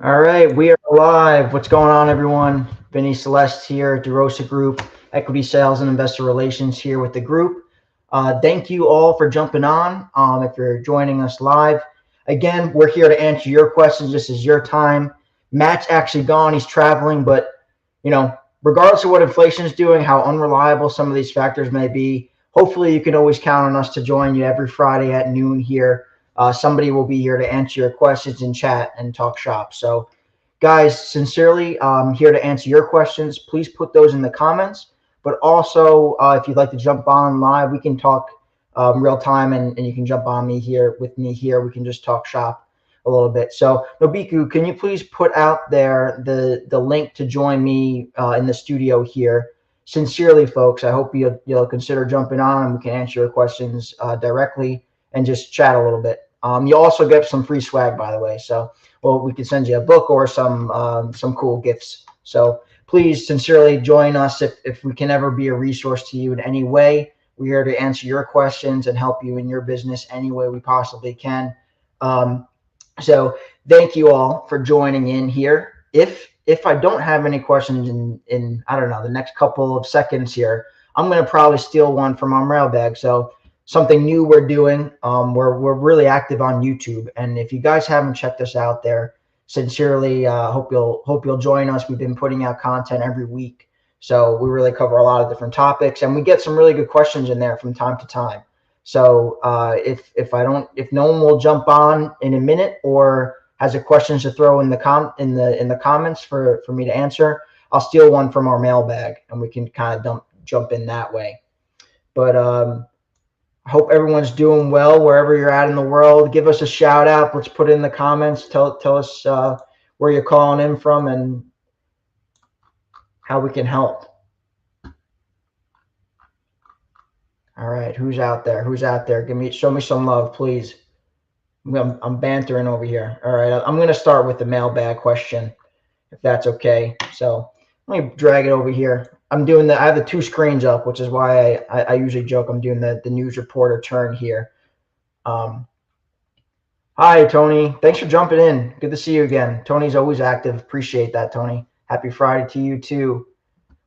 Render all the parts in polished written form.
All right, we are live. What's going on, everyone? Vinny Celeste here, DeRosa Group, Equity Sales and Investor Relations here with the group. Thank you all for jumping on. If you're joining us live, again, we're here to answer your questions. This is your time. Matt's actually gone; he's traveling, but regardless of what inflation is doing, how unreliable some of these factors may be, hopefully you can always count on us to join you every Friday at noon here. Somebody will be here to answer your questions and chat and talk shop. So, guys, sincerely, here to answer your questions. Please put those in the comments. But also, if you'd like to jump on live, we can talk real time, and you can jump on me here with me here. We can just talk shop a little bit. So, Nobiku, can you please put out there the link to join me in the studio here? Sincerely, folks, I hope you'll consider jumping on, and we can answer your questions directly and just chat a little bit. You also get some free swag, by the way. So, well, we can send you a book or some cool gifts. So please sincerely join us if we can ever be a resource to you in any way. We're here to answer your questions and help you in your business any way we possibly can. So thank you all for joining in here. If I don't have any questions in I don't know the next couple of seconds here, I'm gonna probably steal one from our mailbag. So something new we're doing. We're really active on YouTube, and if you guys haven't checked us out there, sincerely hope you'll join us. We've been putting out content every week, so we really cover a lot of different topics, and we get some really good questions in there from time to time. So if no one will jump on in a minute or has a question to throw in the comments for me to answer, I'll steal one from our mailbag, and we can kind of jump in that way. But I hope everyone's doing well wherever you're at in the world. Give us a shout out. Let's put it in the comments. Tell us where you're calling in from and how we can help. All right, who's out there? Who's out there? Show me some love, please. I'm bantering over here. All right, I'm going to start with the mailbag question, if that's okay. So let me drag it over here. I have the two screens up, which is why I usually joke I'm doing the news reporter turn here. Hi, Tony. Thanks for jumping in. Good to see you again. Tony's always active. Appreciate that, Tony. Happy Friday to you, too.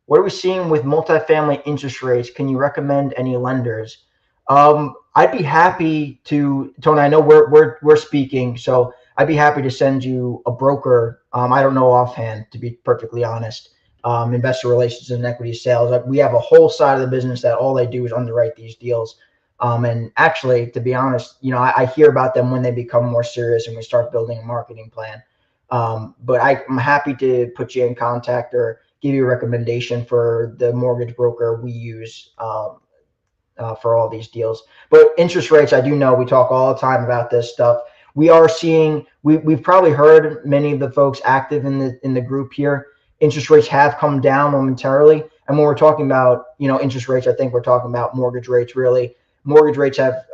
What are we seeing with multifamily interest rates? Can you recommend any lenders? I'd be happy to, Tony, I know we're speaking, so I'd be happy to send you a broker. I don't know offhand, to be perfectly honest. Investor relations and equity sales. We have a whole side of the business that all they do is underwrite these deals. And actually, to be honest, I hear about them when they become more serious and we start building a marketing plan. But I'm happy to put you in contact or give you a recommendation for the mortgage broker we use for all these deals. But interest rates, I do know we talk all the time about this stuff. We are seeing, we've probably heard many of the folks active in the group here. Interest rates have come down momentarily. And when we're talking about, interest rates, I think we're talking about mortgage rates, really. Mortgage rates have,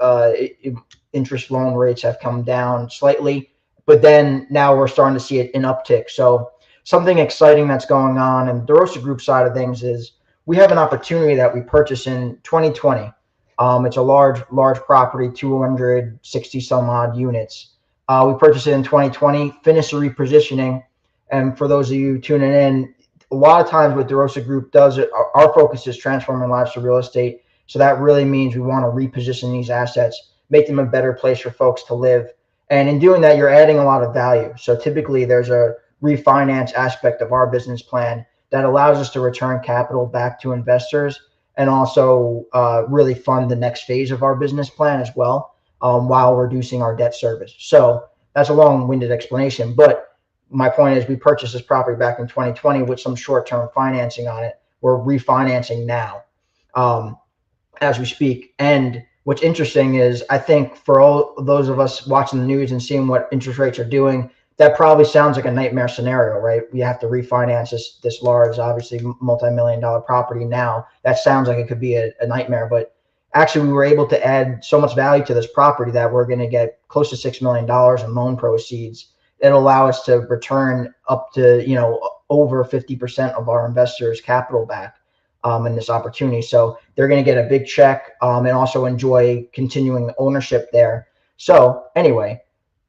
interest loan rates have come down slightly, but then now we're starting to see it in uptick. So something exciting that's going on in the DeRosa Group side of things is we have an opportunity that we purchased in 2020. It's a large property, 260 some odd units. We purchased it in 2020, finished the repositioning. And for those of you tuning in, a lot of times what DeRosa Group does, our focus is transforming lives to real estate. So that really means we want to reposition these assets, make them a better place for folks to live. And in doing that, you're adding a lot of value. So typically there's a refinance aspect of our business plan that allows us to return capital back to investors and also really fund the next phase of our business plan as well, while reducing our debt service. So that's a long-winded explanation, but my point is we purchased this property back in 2020 with some short-term financing on it. We're refinancing now as we speak. And what's interesting is I think for all those of us watching the news and seeing what interest rates are doing, that probably sounds like a nightmare scenario, right? We have to refinance this large, obviously multi-million-dollar property now. That sounds like it could be a nightmare, but actually we were able to add so much value to this property that we're going to get close to $6 million in loan proceeds. It'll allow us to return up to, over 50% of our investors' capital back in this opportunity. So they're going to get a big check and also enjoy continuing ownership there. So anyway,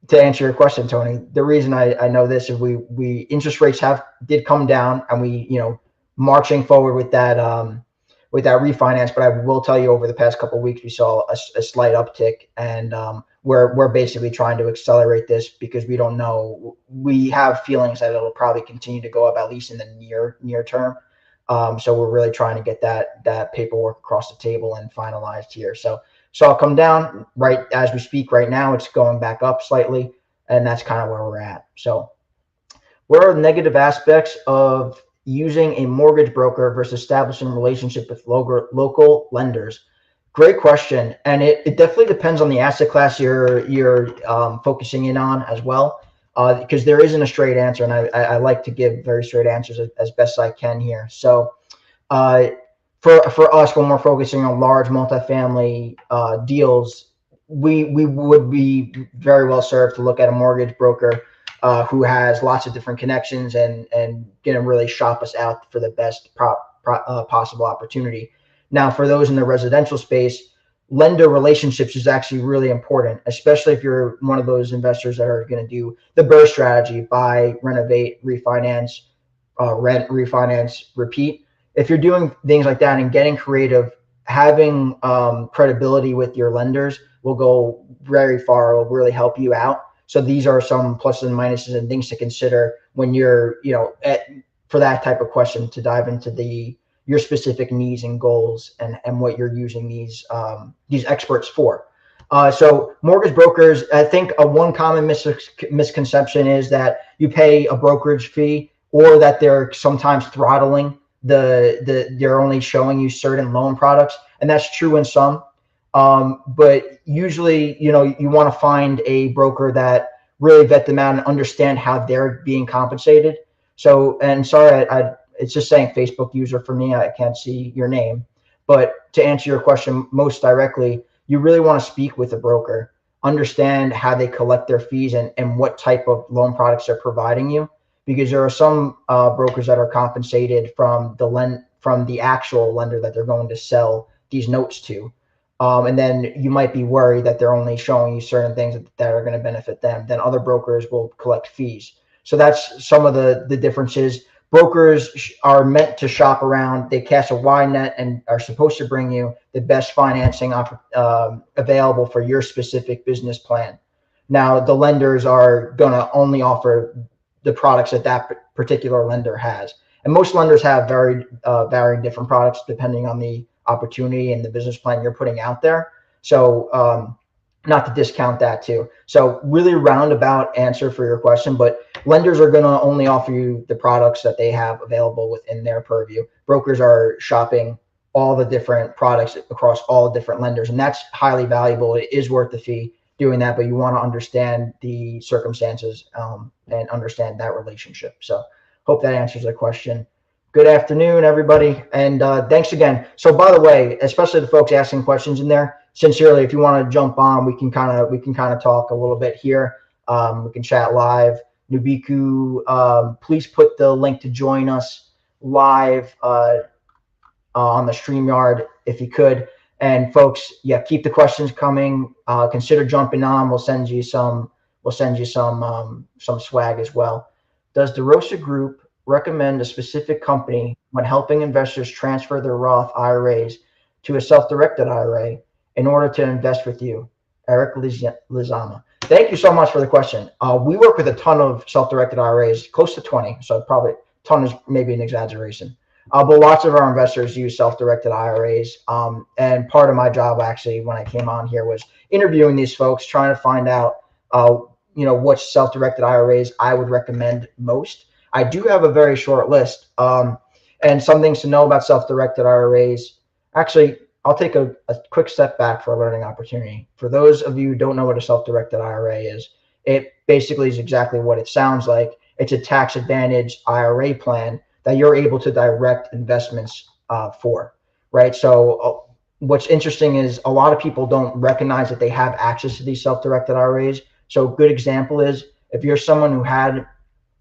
to answer your question, Tony, the reason I know this is we interest rates did come down, and we, marching forward with that refinance. But I will tell you, over the past couple of weeks, we saw a slight uptick, and we're basically trying to accelerate this because we don't know. We have feelings that it'll probably continue to go up, at least in the near term. So we're really trying to get that paperwork across the table and finalized here. So I'll come down right as we speak. Right now, it's going back up slightly, and that's kind of where we're at. So, what are the negative aspects of using a mortgage broker versus establishing a relationship with local lenders? Great question, and it definitely depends on the asset class you're focusing in on as well, because there isn't a straight answer, and I like to give very straight answers as best I can here. So, uh, for us, when we're focusing on large multifamily deals, we would be very well served to look at a mortgage broker who has lots of different connections and going to really shop us out for the best possible opportunity. Now, for those in the residential space, lender relationships is actually really important, especially if you're one of those investors that are going to do the BRRRR strategy: buy, renovate, refinance, rent, refinance, repeat. If you're doing things like that and getting creative, having credibility with your lenders will go very far. It will really help you out. So these are some pluses and minuses and things to consider when you're, for that type of question, to dive into your specific needs and goals, and what you're using these experts for. So mortgage brokers, I think one common misconception is that you pay a brokerage fee, or that they're sometimes throttling they're only showing you certain loan products, and that's true in some. But usually, you want to find a broker that really vet them out and understand how they're being compensated. So, and sorry, it's just saying Facebook user for me. I can't see your name. But to answer your question most directly, you really want to speak with a broker, understand how they collect their fees, and what type of loan products they're providing you. Because there are some brokers that are compensated from the actual lender that they're going to sell these notes to. And then you might be worried that they're only showing you certain things that are going to benefit them. Then other brokers will collect fees. So that's some of the differences. Brokers are meant to shop around. They cast a wide net and are supposed to bring you the best financing available for your specific business plan. Now, the lenders are going to only offer the products that particular lender has. And most lenders have varying different products depending on the opportunity and the business plan you're putting out there. So not to discount that too. So really roundabout answer for your question, but lenders are going to only offer you the products that they have available within their purview. Brokers are shopping all the different products across all the different lenders, and that's highly valuable. It is worth the fee doing that, but you want to understand the circumstances and understand that relationship. So hope that answers the question. Good afternoon, everybody, and thanks again. So, by the way, especially the folks asking questions in there, sincerely, if you want to jump on, we can kind of talk a little bit here. We can chat live. Nubiku, please put the link to join us live on the StreamYard if you could. And folks, yeah, keep the questions coming. Consider jumping on. We'll send you some swag as well. Does DeRosa Group recommend a specific company when helping investors transfer their Roth IRAs to a self-directed IRA in order to invest with you? Eric Lizama. Thank you so much for the question. We work with a ton of self-directed IRAs, close to 20. So probably ton is maybe an exaggeration. But lots of our investors use self-directed IRAs. And part of my job, actually, when I came on here, was interviewing these folks, trying to find out, which self-directed IRAs I would recommend most. I do have a very short list. And some things to know about self-directed IRAs. Actually, I'll take a quick step back for a learning opportunity. For those of you who don't know what a self-directed IRA is, it basically is exactly what it sounds like. It's a tax-advantaged IRA plan that you're able to direct investments for, right? So what's interesting is a lot of people don't recognize that they have access to these self-directed IRAs. So a good example is if you're someone who had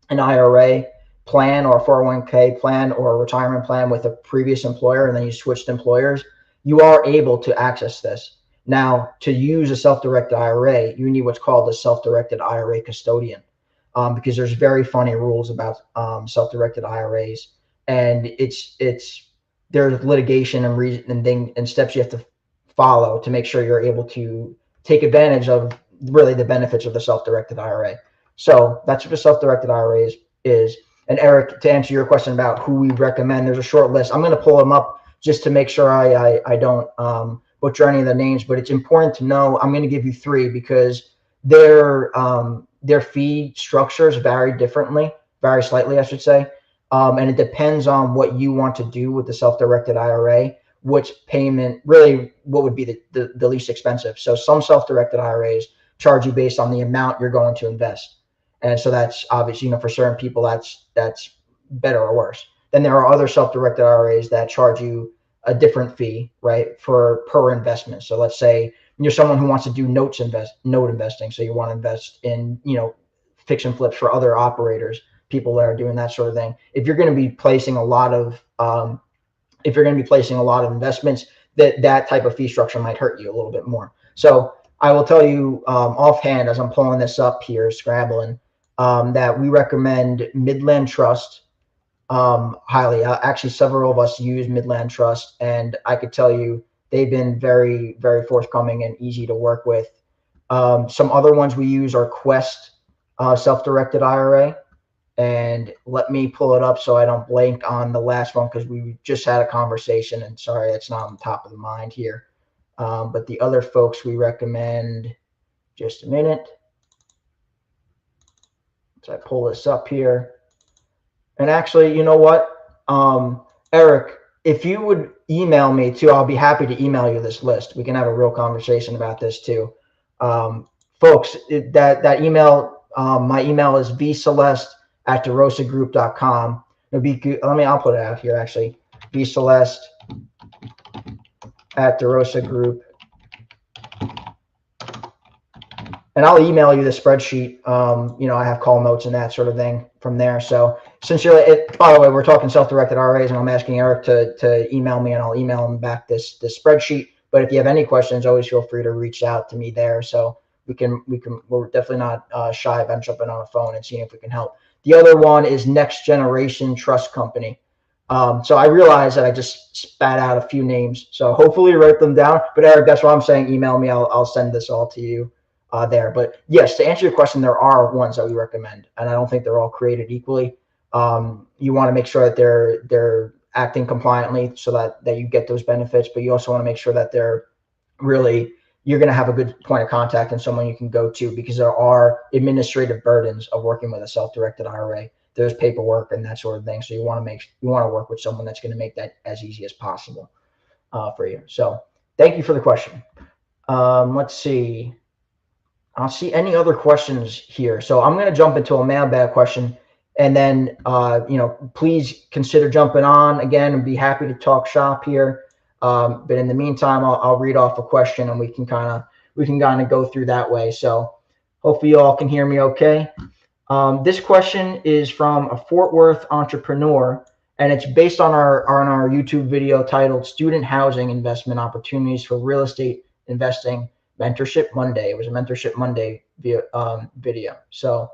an IRA plan or a 401k plan or a retirement plan with a previous employer, and then you switched employers, you are able to access this. Now, to use a self-directed IRA, you need what's called a self-directed IRA custodian, because there's very funny rules about self-directed IRAs, and there's litigation and reason and steps you have to follow to make sure you're able to take advantage of really the benefits of the self-directed IRA. So that's what a self-directed IRA is. And Eric, to answer your question about who we recommend, there's a short list. I'm going to pull them up just to make sure I don't butcher any of the names, but it's important to know. I'm going to give you three because their fee structures vary slightly, I should say. And it depends on what you want to do with the self-directed IRA, which payment, really what would be the least expensive. So some self-directed IRAs charge you based on the amount you're going to invest. And so that's obviously, for certain people, that's better or worse. Then there are other self-directed IRAs that charge you a different fee, right, per investment. So let's say you're someone who wants to do note investing. So you want to invest in, fix and flips for other operators, people that are doing that sort of thing. If you're going to be placing a lot of investments, that type of fee structure might hurt you a little bit more. So I will tell you offhand, as I'm pulling this up here, scrabbling, that we recommend Midland Trust highly. Actually, several of us use Midland Trust, and I could tell you they've been very, very forthcoming and easy to work with. Some other ones we use are Quest self-directed IRA. And let me pull it up so I don't blank on the last one, because we just had a conversation, and sorry, it's not on top of the mind here. But the other folks we recommend, just a minute. So I pull this up here. And actually, you know what, Eric, if you would email me too, I'll be happy to email you this list. We can have a real conversation about this too. Folks, that email, my email is vceleste@DeRosaGroup.com. I'll put it out here actually. vceleste@DeRosaGroup. And I'll email you the spreadsheet. I have call notes and that sort of thing from there. So since by the way, we're talking self-directed IRAs, and I'm asking Eric to email me, and I'll email him back this spreadsheet. But if you have any questions, always feel free to reach out to me there. So we're definitely not shy about jumping on a phone and seeing if we can help. The other one is Next Generation Trust Company. So I realize that I just spat out a few names. So hopefully write them down. But Eric, that's why I'm saying email me. I'll send this all to you there. But yes, to answer your question, there are ones that we recommend, and I don't think they're all created equally. You want to make sure that they're acting compliantly so that you get those benefits, but you also want to make sure that you're going to have a good point of contact and someone you can go to, because there are administrative burdens of working with a self-directed IRA. There's paperwork and that sort of thing. So you want to work with someone that's going to make that as easy as possible for you. So thank you for the question. Let's see. I'll see any other questions here. So I'm going to jump into a mailbag question, and then, please consider jumping on again and be happy to talk shop here. But in the meantime, I'll read off a question, and we can kind of go through that way. So hopefully you all can hear me okay. This question is from a Fort Worth entrepreneur, and it's based on our YouTube video titled "Student Housing Investment Opportunities for Real Estate Investing Mentorship Monday." It was a Mentorship Monday video. So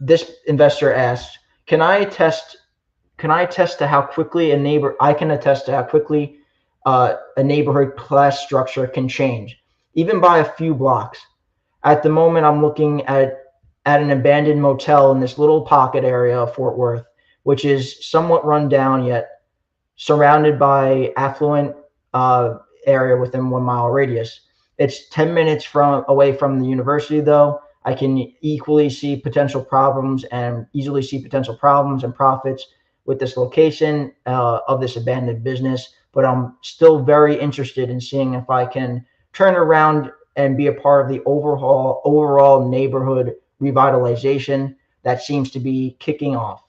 this investor asked, "Can I attest to how quickly a neighborhood class structure can change, even by a few blocks. At the moment, I'm looking at an abandoned motel in this little pocket area of Fort Worth, which is somewhat run down yet surrounded by affluent area within 1 mile radius. It's 10 minutes away from the university, though. I can easily see potential problems and profits with this location of this abandoned business, but I'm still very interested in seeing if I can turn around and be a part of the overall neighborhood revitalization that seems to be kicking off.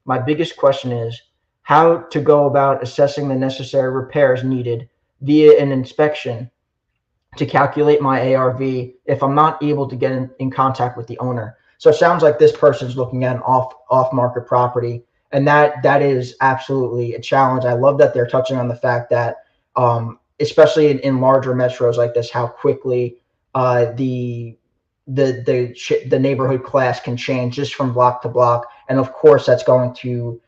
My biggest question is how to go about assessing the necessary repairs needed via an inspection to calculate my ARV if I'm not able to get in contact with the owner." So it sounds like this person's looking at an off-market property, and that is absolutely a challenge. I love that they're touching on the fact that especially in larger metros like this, how quickly the neighborhood class can change just from block to block, and of course that's going to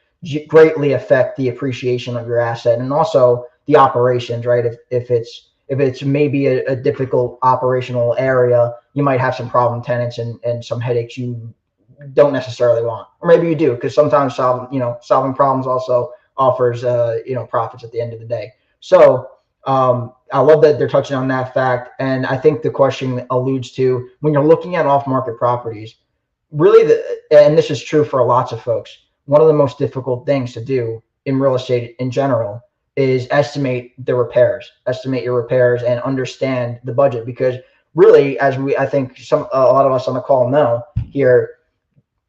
greatly affect the appreciation of your asset and also the operations, right? If it's maybe a difficult operational area, you might have some problem tenants and some headaches you don't necessarily want, or maybe you do, because sometimes solving problems also offers profits at the end of the day. So I love that they're touching on that fact, and I think the question alludes to when you're looking at off-market properties. Really, and this is true for lots of folks. One of the most difficult things to do in real estate in general is estimate your repairs, and understand the budget, because really, as I think a lot of us on the call know here,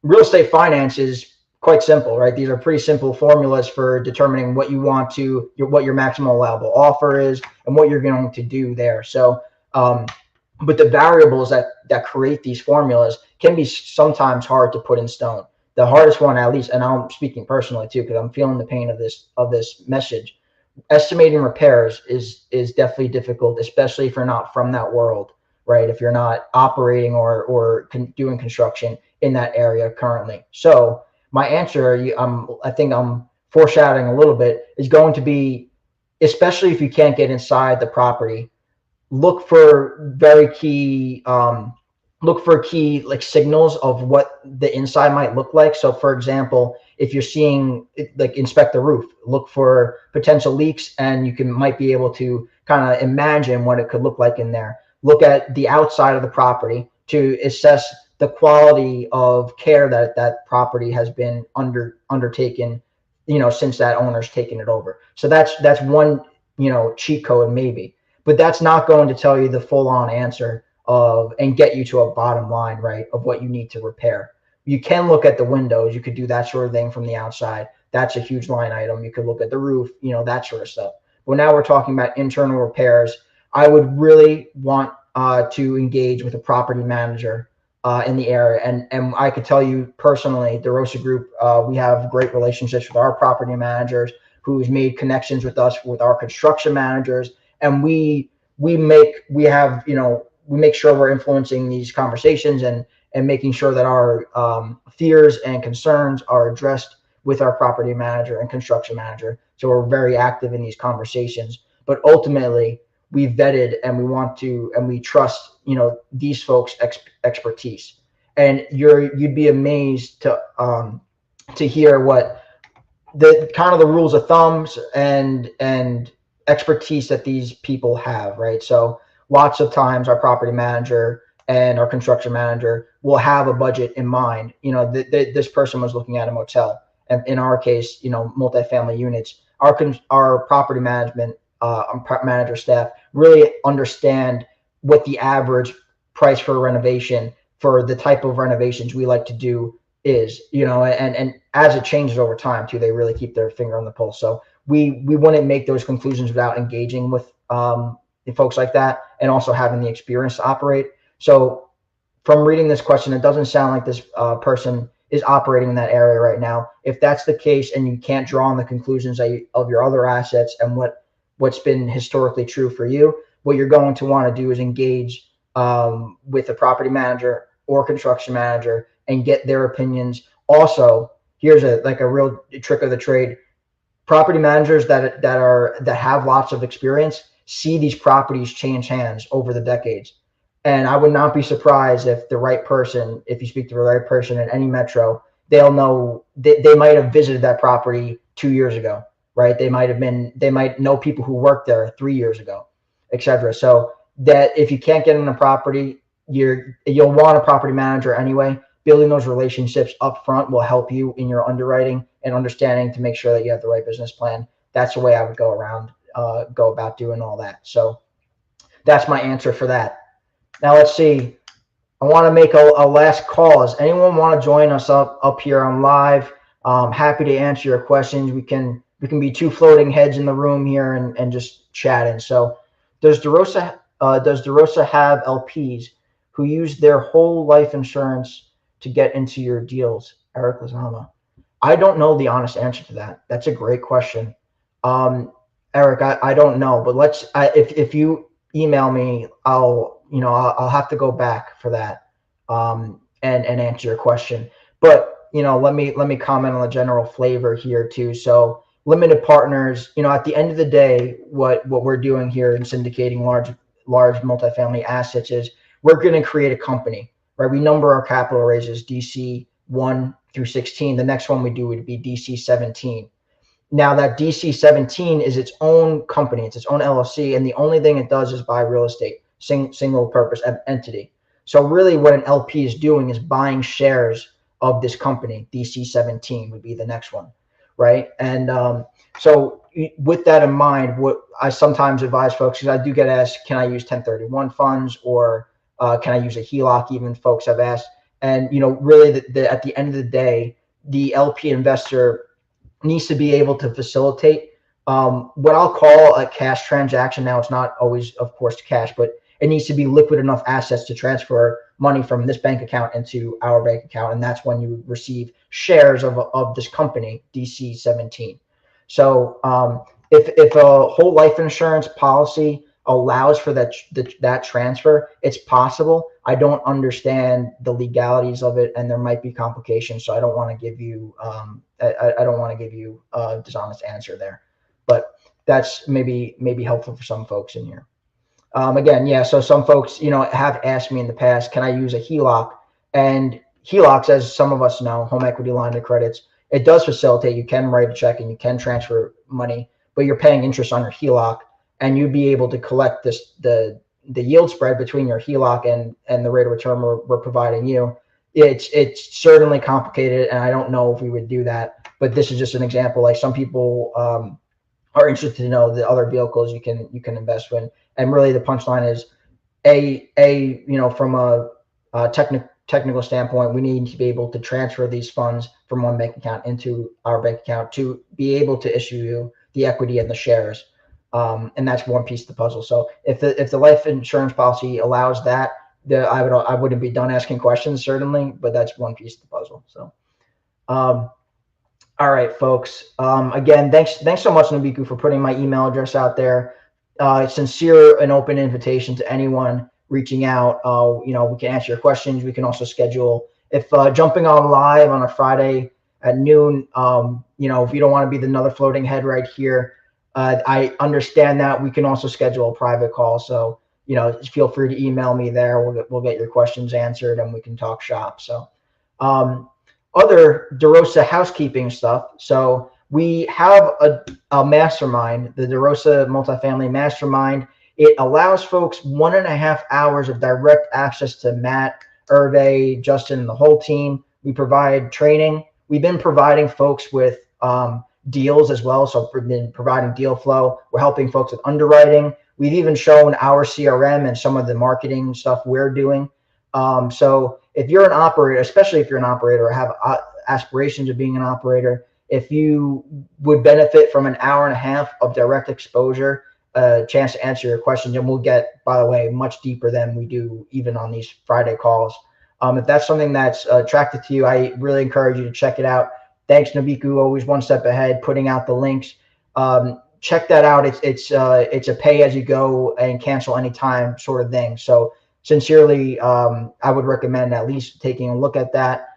real estate finance is quite simple, right? These are pretty simple formulas for determining what you want to, what your maximum allowable offer is, and what you're going to do there. So, but the variables that create these formulas can be sometimes hard to put in stone. The hardest one, at least, and I'm speaking personally too, because I'm feeling the pain of this message. Estimating repairs is definitely difficult, especially if you're not from that world, right? If you're not operating or doing construction in that area currently. So my answer, I think I'm foreshadowing a little bit, is going to be, especially if you can't get inside the property, look for key like signals of what the inside might look like. So for example, if you're seeing, like, inspect the roof, look for potential leaks, and might be able to kind of imagine what it could look like in there. Look at the outside of the property to assess the quality of care that property has been undertaken, since that owner's taken it over. So that's one, cheat code maybe, but that's not going to tell you the full on answer and get you to a bottom line, right, of what you need to repair. You can look at the windows. You could do that sort of thing from the outside. That's a huge line item. You could look at the roof, that sort of stuff. But now we're talking about internal repairs. I would really want to engage with a property manager in the area. And I could tell you personally, DeRosa Group, we have great relationships with our property managers, who's made connections with us, with our construction managers. And we make sure we're influencing these conversations and making sure that our fears and concerns are addressed with our property manager and construction manager. So we're very active in these conversations. But ultimately, we vetted and we trust these folks' expertise. And you'd be amazed to hear what the kind of the rules of thumbs and expertise that these people have, right? So lots of times our property manager and our construction manager will have a budget in mind. This person was looking at a motel, and in our case, multifamily units. Our property management manager staff really understand what the average price for a renovation for the type of renovations we like to do is, and as it changes over time too, they really keep their finger on the pulse. So we wouldn't make those conclusions without engaging with folks like that, and also having the experience to operate. So from reading this question, it doesn't sound like this person is operating in that area right now. If that's the case, and you can't draw on the conclusions of your other assets and what's been historically true for you, what you're going to want to do is engage with a property manager or construction manager and get their opinions. Also, here's a real trick of the trade. Property managers that have lots of experience see these properties change hands over the decades. And I would not be surprised if you speak to the right person in any metro, they'll know they might have visited that property 2 years ago, right? They might know people who worked there 3 years ago, etc. So that if you can't get in a property, you'll want a property manager anyway. Building those relationships up front will help you in your underwriting and understanding to make sure that you have the right business plan. That's the way I would go about doing all that. So that's my answer for that. Now let's see. I want to make a last call. Does anyone want to join us up here on live? Happy to answer your questions. We can be two floating heads in the room here and just chatting. So does DeRosa have LPs who use their whole life insurance to get into your deals? Eric Lazama. I don't know the honest answer to that. That's a great question. Eric, I don't know, but if you email me, I'll have to go back for that, and answer your question. But let me comment on the general flavor here too. So limited partners, at the end of the day, what we're doing here in syndicating large multifamily assets is we're going to create a company, right? We number our capital raises DC 1 through 16. The next one we do would be DC 17. Now that DC 17 is its own company, it's its own LLC, and the only thing it does is buy real estate, single purpose entity. So really what an LP is doing is buying shares of this company. DC 17 would be the next one, right? And so with that in mind, what I sometimes advise folks, because I do get asked, can I use 1031 funds, or can I use a HELOC? Even folks have asked. And really at the end of the day, the LP investor needs to be able to facilitate what I'll call a cash transaction. Now, it's not always, of course, cash, but it needs to be liquid enough assets to transfer money from this bank account into our bank account. And that's when you receive shares of this company, DC 17. So if a whole life insurance policy allows for that transfer, it's possible. I don't understand the legalities of it, and there might be complications. So I don't want to give you I don't want to give you a dishonest answer there, but that's maybe helpful for some folks in here. Again, yeah. So some folks, have asked me in the past, can I use a HELOC? And HELOCs, as some of us know, home equity line of credits, it does facilitate. You can write a check and you can transfer money, but you're paying interest on your HELOC, and you'd be able to collect the yield spread between your HELOC and the rate of return we're providing you. It's certainly complicated, and I don't know if we would do that, but this is just an example. Like, some people are interested to know the other vehicles you can invest in. And really the punchline is from a technical standpoint, we need to be able to transfer these funds from one bank account into our bank account to be able to issue you the equity and the shares. And that's one piece of the puzzle. So if the life insurance policy allows that, I wouldn't be done asking questions, certainly, but that's one piece of the puzzle. So, all right, folks. Again, thanks so much, Nabiku, for putting my email address out there. Sincere and open invitation to anyone reaching out. We can answer your questions. We can also schedule, if jumping on live on a Friday at noon, if you don't want to be another floating head right here, I understand that. We can also schedule a private call. So, feel free to email me there. We'll get your questions answered, and we can talk shop. So, other DeRosa housekeeping stuff. So we have a mastermind, the DeRosa Multifamily Mastermind. It allows folks 1.5 hours of direct access to Matt, Hervé, Justin, and the whole team. We provide training. We've been providing folks with deals as well. So we've been providing deal flow. We're helping folks with underwriting. We've even shown our CRM and some of the marketing stuff we're doing. So if you're an operator, especially if you're an operator or have aspirations of being an operator, if you would benefit from an hour and a half of direct exposure, a chance to answer your questions, and we'll get, by the way, much deeper than we do even on these Friday calls. If that's something that's attractive to you, I really encourage you to check it out. Thanks, Nabiku, always one step ahead, putting out the links. Check that out. It's a pay as you go and cancel anytime sort of thing. So sincerely, I would recommend at least taking a look at that.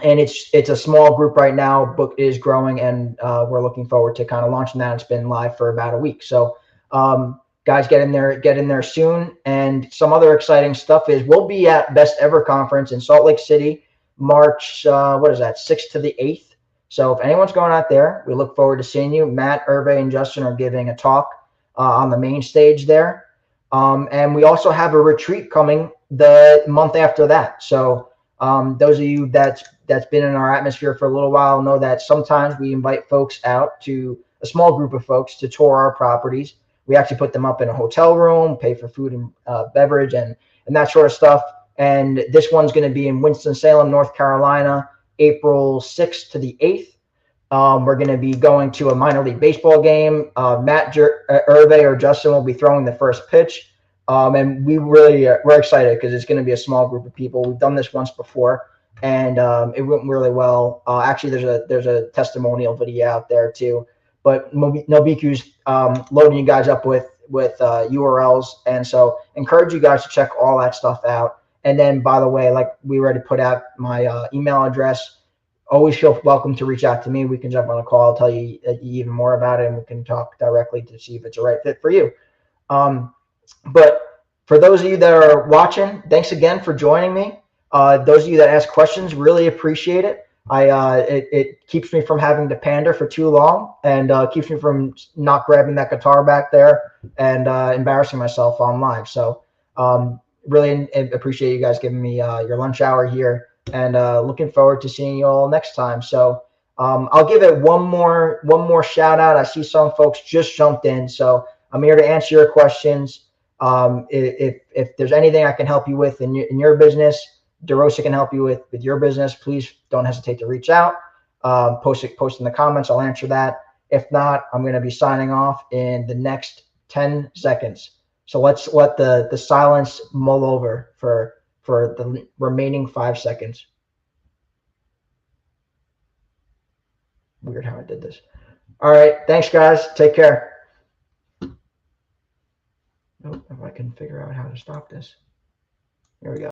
And it's a small group right now. Book is growing, and we're looking forward to kind of launching that. It's been live for about a week. So guys, get in there soon. And some other exciting stuff is we'll be at Best Ever Conference in Salt Lake City, March, 6th to the 8th. So if anyone's going out there, we look forward to seeing you. Matt, Hervé, and Justin are giving a talk on the main stage there. And we also have a retreat coming the month after that. So those of you that's been in our atmosphere for a little while know that sometimes we invite folks out, to a small group of folks, to tour our properties. We actually put them up in a hotel room, pay for food and beverage and that sort of stuff. And this one's going to be in Winston-Salem, North Carolina, April 6th to the 8th. We're going to be going to a minor league baseball game. Matt, Hervé, or Justin will be throwing the first pitch. And we're excited because it's going to be a small group of people. We've done this once before, and it went really well. Actually, there's a testimonial video out there too. but Nobiku's loading you guys up with URLs, and so encourage you guys to check all that stuff out. And then, by the way, like we already put out my email address. Always feel welcome to reach out to me. We can jump on a call. I'll tell you even more about it, and we can talk directly to see if it's a right fit for you. But for those of you that are watching, thanks again for joining me. Those of you that ask questions, really appreciate it. It keeps me from having to pander for too long, and keeps me from not grabbing that guitar back there and embarrassing myself on live. So really appreciate you guys giving me your lunch hour here, and looking forward to seeing you all next time. So I'll give it one more shout out. I see some folks just jumped in, so I'm here to answer your questions. If there's anything I can help you with in your business, DeRosa can help you with your business, please don't hesitate to reach out. Post in the comments. I'll answer that. If not, I'm going to be signing off in the next 10 seconds. So let's let the silence mull over for the remaining 5 seconds. Weird how I did this. All right. Thanks, guys. Take care. Nope, if I can figure out how to stop this. Here we go.